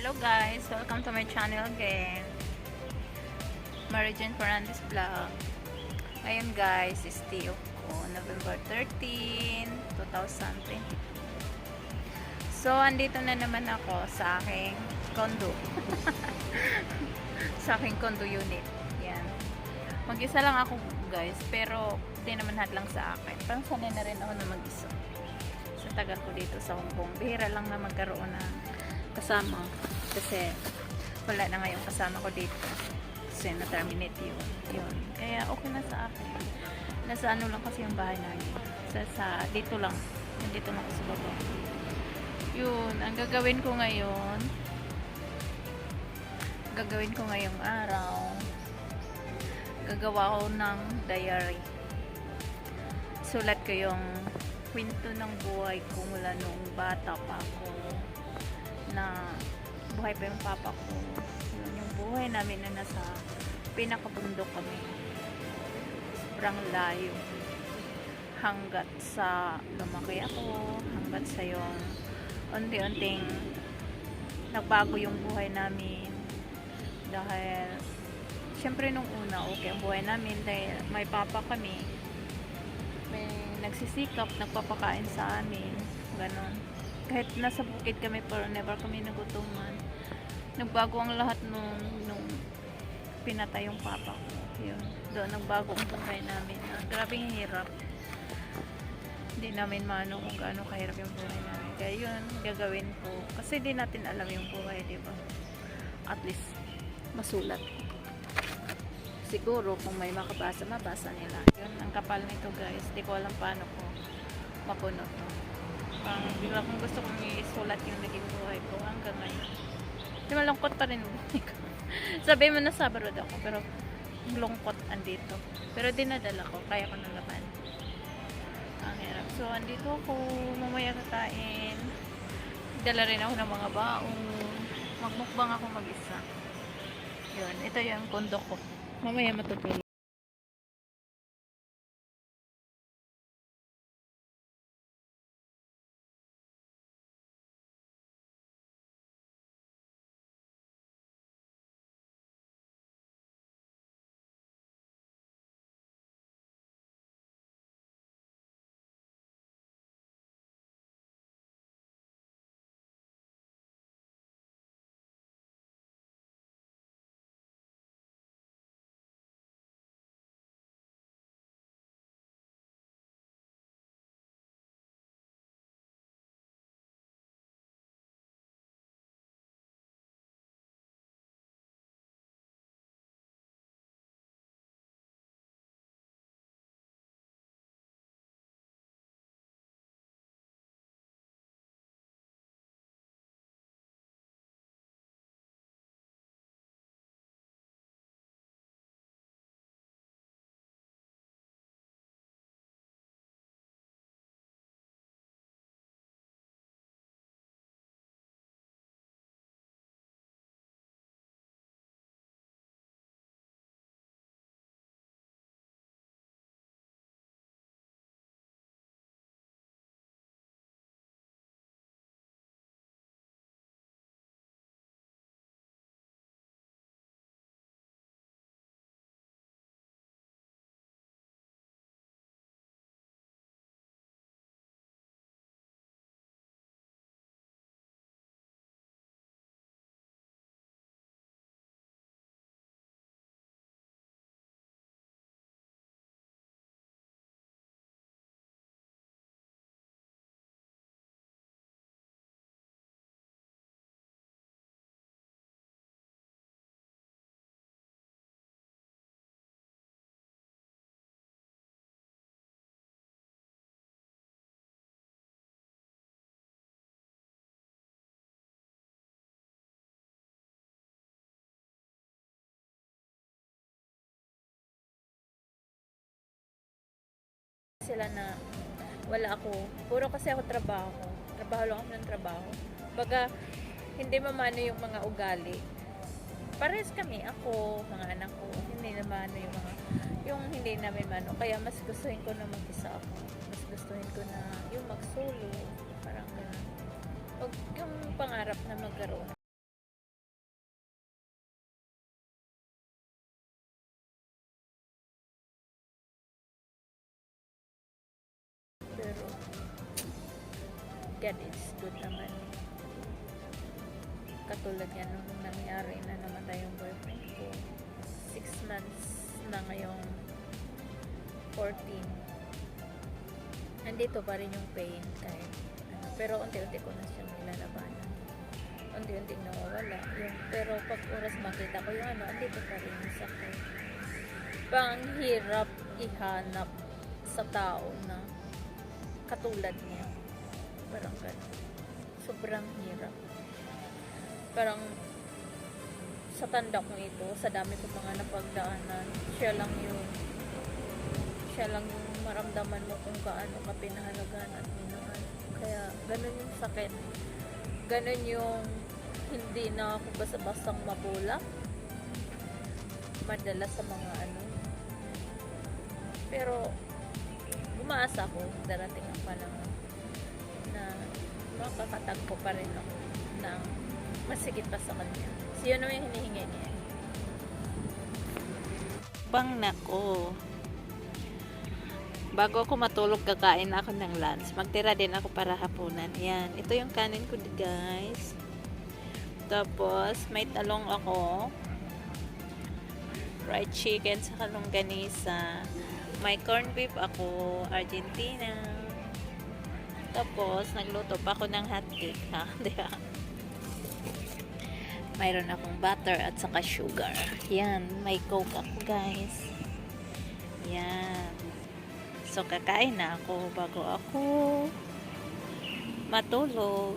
Hello guys, welcome to my channel again. Marijan Fernandez Vlog. Ngayon guys, is day off ko, November 13, 2020. So, andito na naman ako sa aking condo. Sa aking condo unit. Yan. Mag-isa lang ako guys, pero hindi naman lahat lang sa akin. Parang sanay na rin ako na mag-isa. Sa tagal ko dito sa Hong Kong, bihira lang na magkaroon ng kasama. Kasi wala na ngayon kasama ko dito. Kasi na-terminate yun. Kaya okay na sa akin. Nasa ano lang kasi yung bahay namin. Dito lang. Dito lang ako sa baba. Yun. Ang gagawin ko ngayong araw, gagawa ko ng diary. Sulat ko yung kwento ng buhay ko mula nung bata pa ako, na buhay pa yung papa ko. Yun, yung buhay namin na nasa pinakabundok kami. Sobrang layo. Hanggat sa lumaki ako, hanggat sa yung unti-unting nagbago yung buhay namin. Dahil syempre nung una okay ang buhay namin dahil may papa kami, may nagsisikap, nagpapakain sa amin, ganon. Kahit nasa bukid kami pero never kami nagutuman. Nagbago ang lahat nung pinatay yung papa ko. Yun, doon nagbago ang buhay namin. Grabing hirap. Hindi namin maano kung gaano kahirap yung buhay namin. Kaya yun, gagawin ko. Kasi di natin alam yung buhay, diba? At least masulat. Siguro kung may makabasa, mabasa nila. Yun, ang kapal nito guys. Di ko alam paano ko mapuno to. Bigla kong gusto kong isulat yung naging buhay ko hanggang ngayon. Di malungkot pa rin buhay ko. Sabihin mo na sabarod ako, pero lungkot andito. Pero dinadala ko, kaya ko nang laban. Ang hirap. So, andito ako, mamaya kakain. Dala rin ako ng mga baong. Magmukbang ako mag-isa. Yun, ito yung kondo ko. Mamaya matutulog. Sila na wala ako. Puro kasi ako trabaho. Trabaho lang ako ng trabaho. Baga, hindi mamano yung mga ugali. Pares kami, ako, mga anak ko, hindi naman yung hindi namin mano. Kaya mas gustuhin ko na mag-isa ako. Mas gustuhin ko na yung mag-solo. Parang ganun. Huwag yung pangarap na magkaroon God is good naman. Katulad yan nung nangyari na namatay yung boyfriend ko. 6 months na ngayong 14. Nandito pa rin yung pain kahit ano, pero unti-unti ko na siyang nilalabanan. Unti-unti nawawala. Pero pag oras makita ko yung ano, andito pa rin yung sakit. Pang hirap ihanap sa tao na katulad niya. Parang gano'n. Sobrang hirap. Parang sa tanda kong ito, sa dami kong mga napagdaanan, siya lang yung maramdaman mo kung gaano ka pinahalagan at minahal. Kaya ganun yung sakit. Ganun yung hindi na ako basta-bastang mapula. Madala sa mga ano. Pero umaasa ko darating ang panahon na makakatagpo pa rin ako ng masigit pa sa kanya. So yun naman yung hinihingi niya. Bang nako. Bago ako matulog, kakain ako ng lunch. Magtira din ako para hapunan. Yan. Ito yung kanin ko, guys. Tapos, may talong ako. Fried chicken sa longganisa. May corned beef ako. Argentina. Tapos, nagluto pa ako ng hotcake. Ha? Diba? Mayroon akong butter at saka sugar. Yan. May coke ako, guys. Yan. So, kakain na ako bago ako matulog.